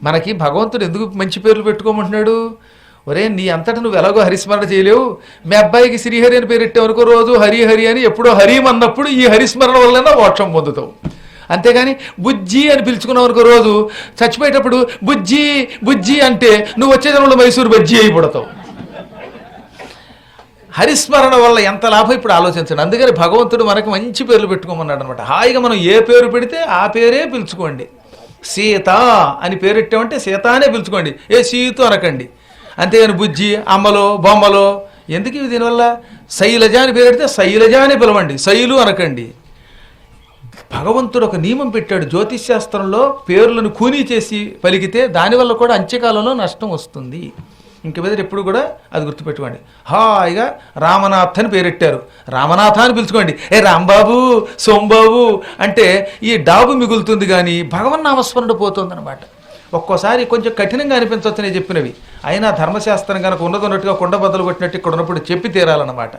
మనకి భగవంతుడు ఎందుకు మంచి పేర్లు పెట్టుకోమంటున్నాడు? ఒరే నీ అంతటా నువ్వు ఎలాగో హరిస్మరణ చేయలేవు, మీ అబ్బాయికి శ్రీహరి అని పేరెట్టావనుకో, రోజు హరి హరి అని ఎప్పుడో హరిం అన్నప్పుడు ఈ హరిస్మరణ వల్లైనా మోక్షం పొందుతావు. అంతేగాని బుజ్జి అని పిలుచుకున్నావు అనుకో, రోజు చచ్చిపోయేటప్పుడు బుజ్జి బుజ్జి అంటే నువ్వు వచ్చే జనంలో మైసూరు బజ్జి అయిపోతావు. హరిస్మరణ వల్ల ఎంత లాభం ఇప్పుడు ఆలోచించండి. అందుకని భగవంతుడు మనకు మంచి పేర్లు పెట్టుకోమన్నాడు అనమాట. హాయిగా మనం ఏ పేరు పెడితే ఆ పేరే పిలుచుకోండి. సీత అని పేరెట్టామంటే సీత అనే పిలుచుకోండి, ఏ సీతు అనకండి. అంతేగాని బుజ్జి అమ్మలో బొమ్మలో ఎందుకు ఇవి? దీనివల్ల శైలజ అని పేరెడితే శైలజ అని పిలవండి, శైలు అనకండి. భగవంతుడు ఒక నియమం పెట్టాడు జ్యోతిష్శాస్త్రంలో, పేర్లను కూనీ చేసి పలికితే దానివల్ల కూడా అంత్యకాలంలో నష్టం వస్తుంది. ఇంక మీద ఎప్పుడు కూడా అది గుర్తుపెట్టుకోండి. హాయిగా రామనాథ్ అని పేరెట్టారు, రామనాథ అని పిలుచుకోండి. ఏ రాంబాబు సోంబాబు అంటే ఈ డాబు మిగులుతుంది కానీ భగవన్నామస్మరణ పోతుందన్నమాట. ఒక్కోసారి కొంచెం కఠినంగా అనిపించవచ్చు నేను చెప్పినవి, అయినా ధర్మశాస్త్రం కనుక ఉన్నదన్నట్టుగా కొండ బద్దలు కొట్టినట్టు ఇక్కడ ఉన్నప్పుడు చెప్పి తీరాలన్నమాట.